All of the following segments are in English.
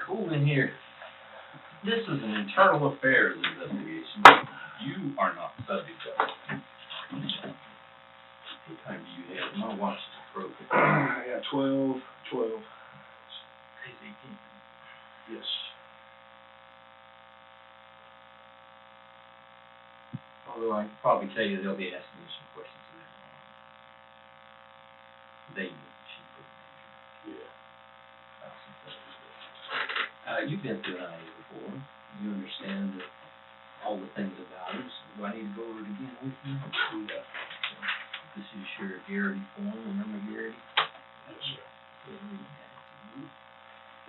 cool in here. This is an internal affairs investigation. You are not subject of it. What time do you have? My watch is broken. I got 12. Tracy Atkinson. Yes. Although I can probably tell you they'll be asking you some questions later on. They do. Yeah. You've been through an IA before. You understand all the things about it. So do I need to go over it again with you? Yeah. This is your Garrity form. Remember Garrity? Yes, sir.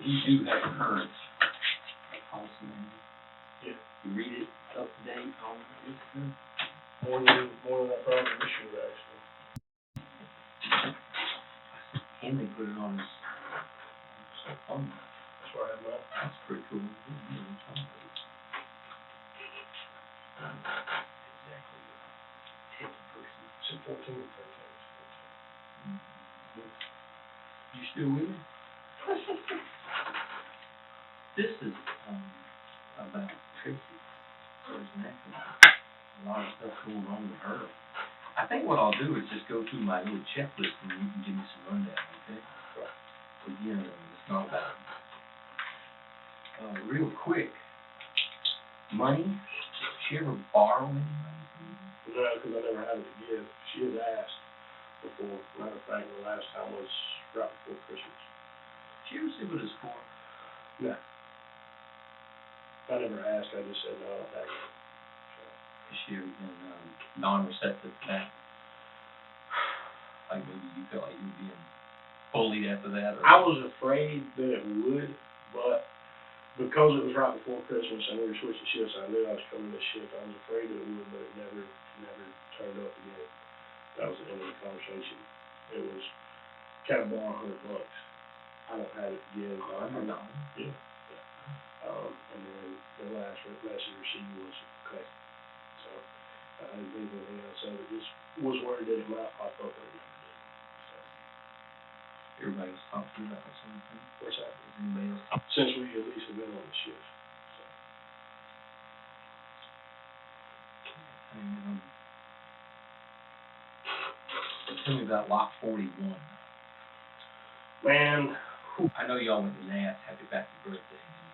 You do have a current policy manual. Yeah. You read it up to date on this stuff? More than I probably should, actually. And they put it on his phone. That's where I have mine. That's pretty cool. Exactly. It's 14 and 13. You still with me? This is about Tracy. There's an accident. A lot of stuff going on with her. I think what I'll do is just go through my little checklist and you can give me some rundown, okay? Right. Again, it's not about real quick. Money? Did she ever borrow any money from you? No, because I never had it to give. She has asked before. Matter of fact, the last time was right before Christmas. Did you ever see what it's for? No. I never asked. I just said no, I don't have it. Has she ever been non-receptive to that? Like maybe you felt like you were being bullied after that? Or? I was afraid that it would, but because it was right before Christmas and we were switching shifts, I knew I was coming this shift. I was afraid that it would, but it never turned up again. That was the end of the conversation. It was kind of borrow $100. I don't have it to give. $100? Yeah. And then the last message received was okay. So I didn't think anything else of it. Just was worried that it might pop up and it never did. So. Everybody else talked to you about that sort of thing? What's that? Is anybody else talking? Since we at least have been on the shift. So. Tell me about Lot 41. Man. I know y'all went to Nats, happy belated birthday, and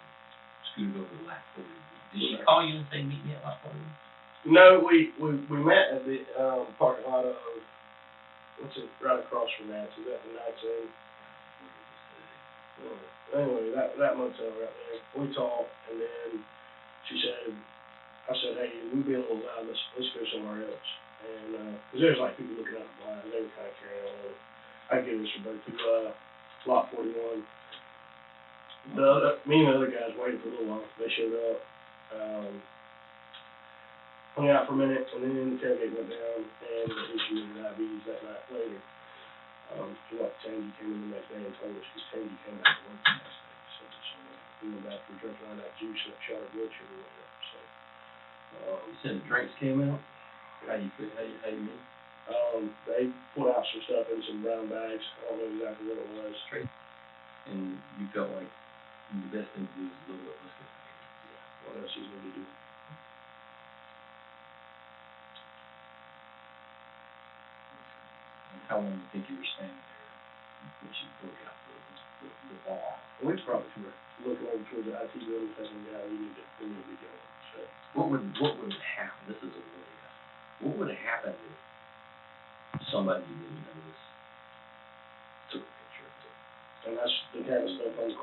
scooted over to Lot 41. Did she call you and say meet me at Lot 41? No, we met at the parking lot of, what's it, right across from Nats. Is that the Nats Inn? Anyway, that motel right there. We talked, and then I said, hey, we've been a little loud, let's go somewhere else. And, cause there's like people looking out the blinds, they were kind of carrying on. I give this a break to, Lot 41. Me and the other guys waited for a little while. They showed up, hung out for a minute, and then the tailgate went down, and the issue with the diabetes that night later. Tangy came in the next day and told us, because Tangy came back to work the next day. So we went back to drinking all that juice and that shot of blood sugar or whatever. So, you said the drinks came out? How you mean? They put out some stuff in some brown bags. I don't know exactly what it was. And you felt like the best thing to do is a little bit less. Yeah. What else is going to do? How long do you think you were standing there when she broke out the ball? We probably were looking over towards the IT building thinking, yeah, we need to be going. So. What would have happened? This is a really what would have happened if somebody you didn't notice took a picture of it? And that's the kind of stuff that's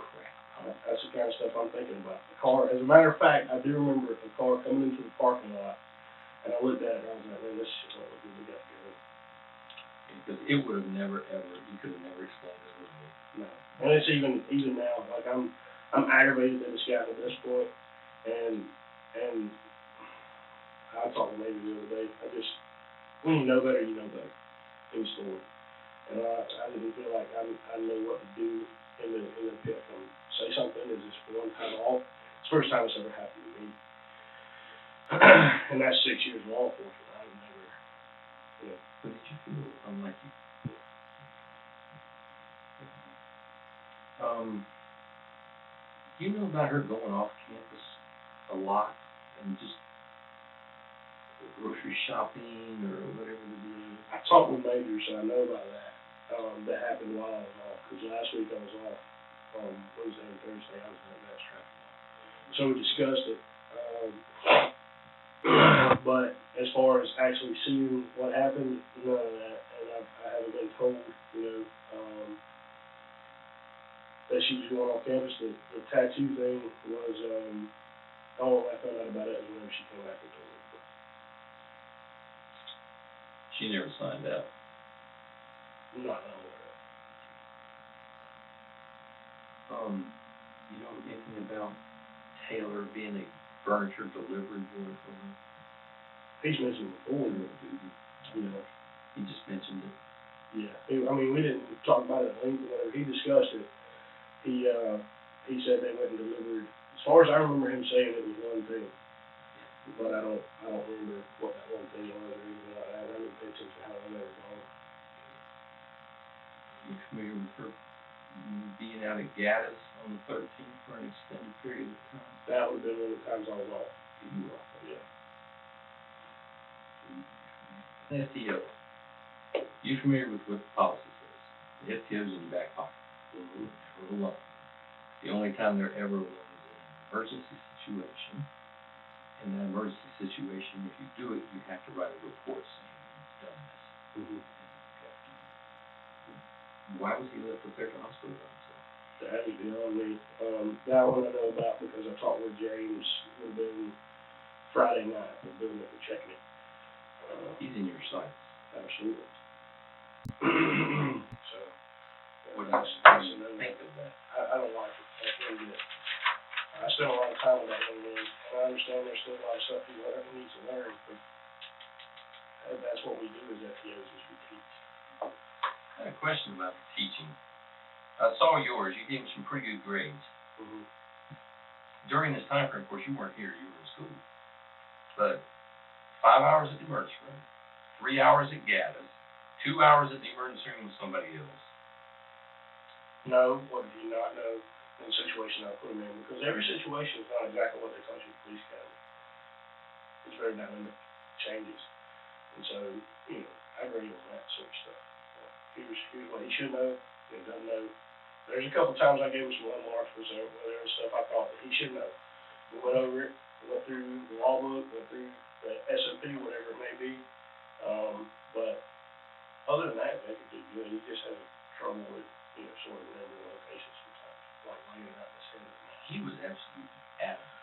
the kind of stuff I'm thinking about. The car, as a matter of fact, I do remember a car coming into the parking lot, and I looked at it and I was like, man, this shit don't look good. We got to go. Because it would have never ever, you could have never explained it with me. No. And it's even now, like I'm aggravated that it's gotten to this point, and I talked to maybe the other day. When you know better, you know better in the store. And I didn't feel like I know what to do in the pit. Say something, is this one time off? It's the first time it's ever happened to me. And that's 6 years of law enforcement. I've never, But did you feel unlike you? You know about her going off campus a lot and just grocery shopping or whatever it is? I talked with Major, so I know about that. That happened while I was off, because last week I was off, Wednesday and Thursday, I was at that traffic law. So we discussed it, but as far as actually seeing what happened, none of that, and I haven't been told, that she was going off campus. The tattoo thing was, all I found out about it was whenever she came back and told me. She never signed up. Not that I'm aware of. You know anything about Taylor being a furniture delivery boy for her? He's mentioned before, He just mentioned it. Yeah, we didn't talk about it at length, whenever he discussed it, he said they went and delivered, as far as I remember him saying, it was one thing, but I don't remember what that one thing was or anything like that. I didn't pay attention to how long they were gone. You familiar with her being out at Gaddis on the 13th for an extended period of time? That would have been one of the times I was off. You were off. Yeah. FTO. You familiar with what the policy says? The FTO's in your back pocket. For a loan. The only time they're ever loaned is in an emergency situation. In that emergency situation, if you do it, you have to write a report saying you've done this. Why was he left up there at the hospital by himself? That is beyond me. That one I know about because I talked with James. It would have been Friday night. The building that we're checking it. He's in your sights. Absolutely. So, what do you think of that? I don't like it. That's really good. I spent a lot of time with that young man, and I understand there's still a lot of stuff he needs to learn, but that's what we do as FTOs, is we teach. I had a question about the teaching. I saw yours. You gave him some pretty good grades. During this time frame, of course, you weren't here. You were in school. But 5 hours at the emergency room, 3 hours at Gaddis, 2 hours at the emergency room with somebody else. No, what did he not know in the situation I put him in? Because every situation is not exactly what they taught you at police academy. It's very dynamic, changes. And so, I agree on that sort of stuff. Here's what he should know, and doesn't know. There's a couple times I gave him some landmarks where there was stuff I thought that he should know. We went over it, went through the law book, went through the SOP, whatever it may be. But other than that, they could do good. He just has trouble with, sort of remembering locations sometimes, like laying it out in his head. He was absolutely adamant.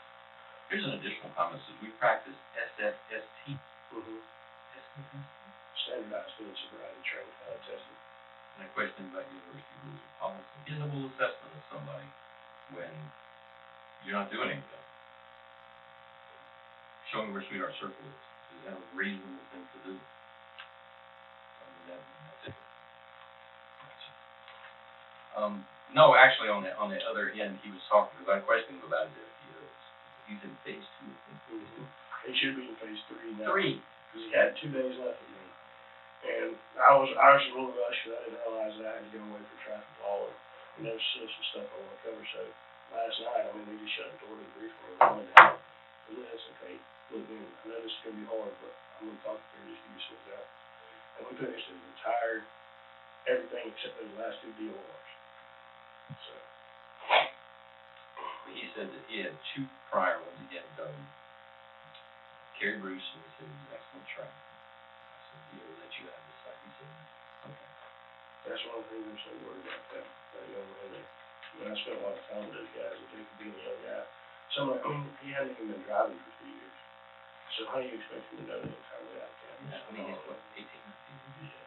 Here's an additional comment. Says we practice SFST. Standardized field sobriety training testing. And I question about university rules and policy. Reasonable assessment of somebody when you're not doing anything. Showing where Sweetheart Circle is that a reasonable thing to do? That's it. No, actually, on the other end, he was talking because I questioned him about his FTOs. He's in phase 2, I think. He should be in phase 3 now. 3. Because he had 2 days left of me. And I was a little rushed because I didn't realize that I had to go away for traffic law, and there's still some stuff I want to cover. So last night, we just shut the door to the briefing room and went down. And that's okay. Look, I know this is going to be hard, but I'm going to talk to her just to give you some examples. And we finished his entire everything except those last 2 DORs. So he said that he had 2 prior ones he hadn't done. Kerry Bruce, and he said he was excellent training. I said, he'll let you have this site. He said, okay. That's one of the things I'm so worried about that young man there. I spent a lot of time with those guys, and Jake being a young guy. He hadn't even been driving for 2 years. So how do you expect him to know the entire way out of campus? Yeah, he's what, 18, 19? Yeah.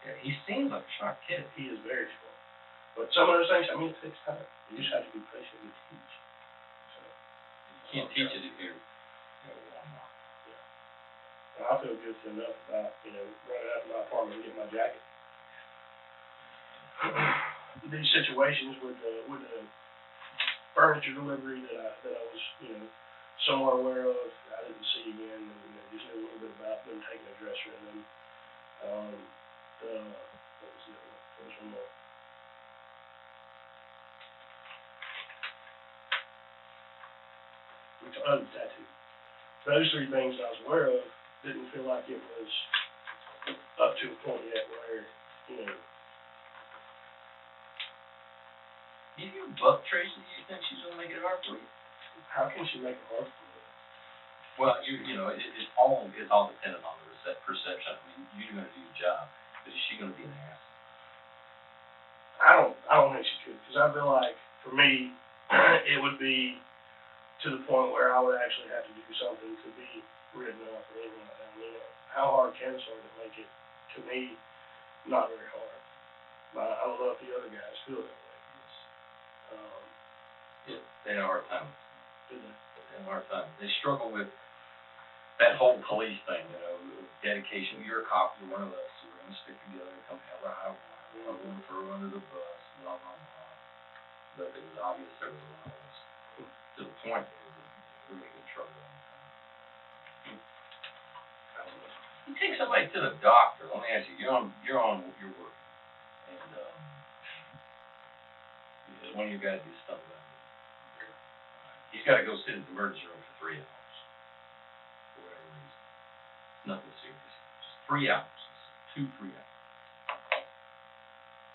Yeah, he seems like a sharp kid. He is very smart. But some of those things, it takes time. You just have to be patient and teach. So you can't teach it if you're warm up. Yeah. And I feel good enough about, running out to my apartment and getting my jacket. These situations with the furniture delivery that I was, somewhat aware of, I didn't see again, and just knew a little bit about them taking a dresser and then what was the other one? There was one more. tattoo. Those three things I was aware of didn't feel like it was up to a point yet where, you know. Do you buck Tracy? Do you think she's gonna make it hard for you? How can she make it hard for me? Well, you know, it's all dependent on the perception. I mean, you're gonna do your job, but is she gonna be an ass? I don't think she could, because I feel like, for me, it would be to the point where I would actually have to do something to be written up or anything like that. I mean, how hard can someone make it? To me, not very hard. But I don't know if the other guys feel that way. They have a hard time. Do they? They have a hard time. They struggle with that whole police thing, you know, dedication. You're a cop, you're one of us. We're gonna stick together and come hell or high water. I'm gonna throw her under the bus, blah, blah, blah. But it was obvious there was a lot of us. To the point where we're gonna get in trouble all the time. You take somebody to the doctor. Let me ask you, you're working, and one of your guys gets stung by it. He's got to go sit in the emergency room for 3 hours, for whatever reason. Nothing serious. Just 3 hours. 2-3 hours.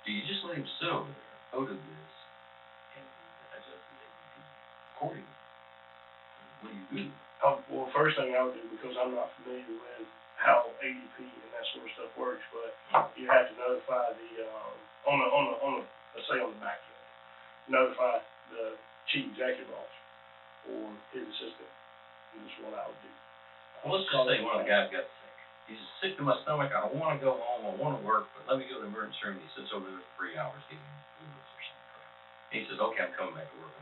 Do you just let him sit over there, go to this, and adjust the ADP accordingly? What do you do? Well, first thing I would do, because I'm not familiar with how ADP and that sort of stuff works, but you have to notify let's say on the back end, notify the chief executive officer or his assistant. And that's what I would do. Well, let's just say one of the guys got sick. He's sick to my stomach. I don't want to go home. I want to work, but let me go to the emergency room. He sits over there for 3 hours getting fluids or something. And he says, "Okay, I'm coming back to work."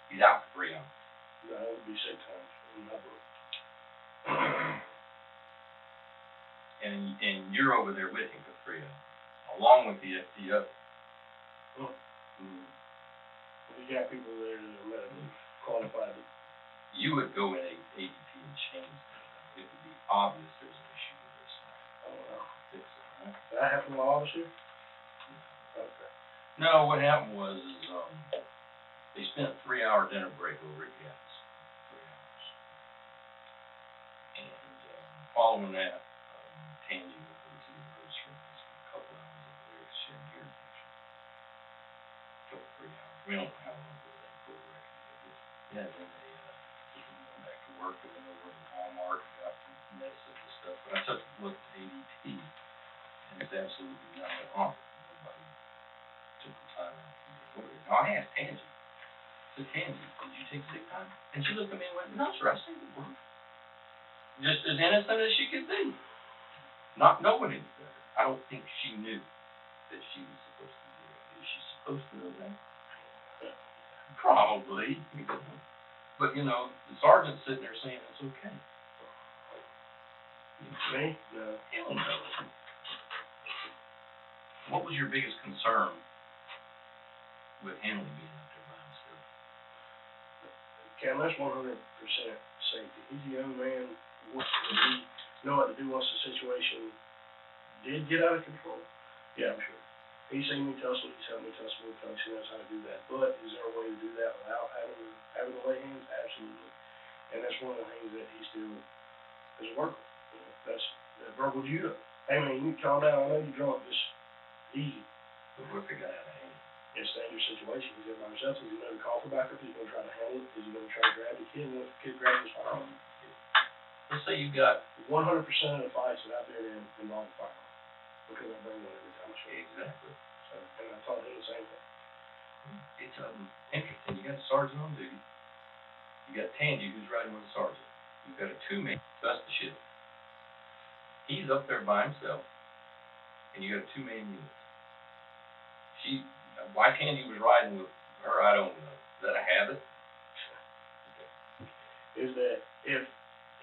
He's out for 3 hours. That would be sick time in my book. And you're over there with him for 3 hours, along with the FDO. Well, you got people there that are medically qualified. You would go in ADP and change that. It would be obvious there's an issue with this. Fix it, right? Did that happen to my office here? Okay. No, what happened was they spent a 3-hour dinner break over at Gat's. 3 hours. And following that, Tangy went over to the emergency room. He spent a couple hours over there because she had an ear infection. Took 3 hours. We don't know how long it was in for a record. Yeah, then they went back to work, and then they went to Walmart and got some medicine and stuff. But I took a look at ADP, and it's absolutely nothing on it. Nobody took the time out to get over there. Now, I asked Tangy. I said, "Tangy, did you take sick time?" And she looked at me and went, "No, sir, I stayed at work." Just as innocent as she could be. Not knowing any better. I don't think she knew that she was supposed to do it. Is she supposed to know that? Probably. But, you know, the sergeant's sitting there saying it's okay. Me? No. Hell no. What was your biggest concern with Henley being up there by himself? Cam, that's 100% safety. He's a young man. He know what to do once the situation did get out of control. Yeah, I'm sure. He's seen me tussle. He's helped me tussle with folks. He knows how to do that. But is there a way to do that without having to lay hands? Absolutely. And that's one of the things that he still is a worker. You know, that's verbal judo. Hey man, you need to calm down. I know you're drunk. Just easy. But what if it got out of hand? It's a dangerous situation. He's there by himself. Is he going to call for backup? Is he going to try to handle it? Is he going to try to grab the kid? And if the kid grabs his firearm? Let's say you got 100% of the fights that I've been in involve firearm. Because I bring one every time I show. exactly. So, and I taught him the same thing. It's interesting. You got a sergeant on duty. You got Tangy who's riding with a sergeant. You've got a 2-man. That's the shift. He's up there by himself, and you got a 2-man unit. Why Tangy was riding with her, I don't know. Is that a habit? Is that if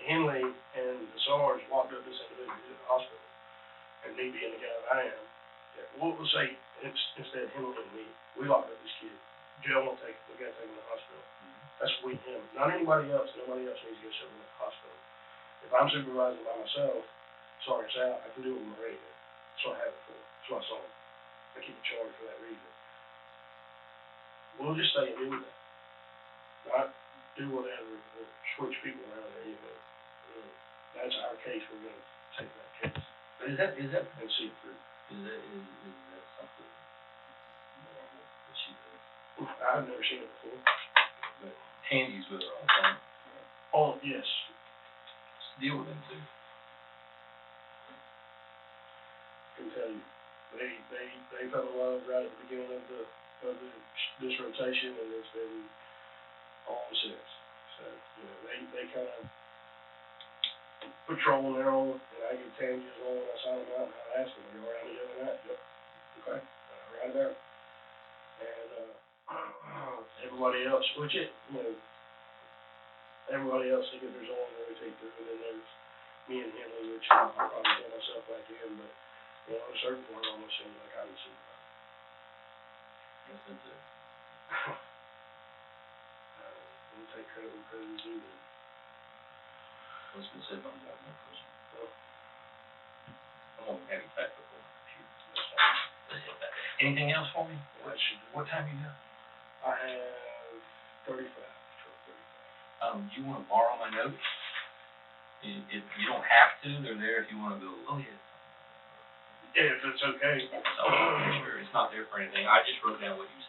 Henley and the Sarge walked up this individual to the hospital, and me being the guy that I am, we'll say instead Henley and me, we locked up this kid. Jail won't take him. We got to take him to the hospital. That's we him. Not anybody else. Nobody else needs to get someone at the hospital. If I'm supervising by myself, sorry, it's out. I can do it with my radio. That's what I have it for. That's what I saw. I keep a charge for that reason. We'll just stay and do that. Not do whatever, we'll switch people around there, you know. That's our case, we're gonna take that case But is that and see it through. Is that something normal that she does? I've never seen it before. But Tandy's with her all the time. Oh, yes. Deal with them too. I can tell you, they fell in love right at the beginning of this rotation, and it's been on since. So, you know, they kind of patrol on their own, and I get Tandy's on when I sign them out, and I ask them, are you all right with the other night? Yep. Okay. Right there. And, everybody else, which it, you know, everybody else they get theirs on, and we take through, and then there's me and Henley, which I'll probably get myself back in, but, you know, at a certain point, it almost seems like I would see that. Yes, that's it. We'll take credit when credit is due. What's been said about that one person? Well, I'm gonna have you back before my computer. Anything else for me? that should do. What time you got? I have 35, 12:35. Do you wanna borrow my notes? If you don't have to, they're there if you wanna go, oh yeah. Yeah, if it's okay. So, sure, it's not there for anything. I just wrote down what you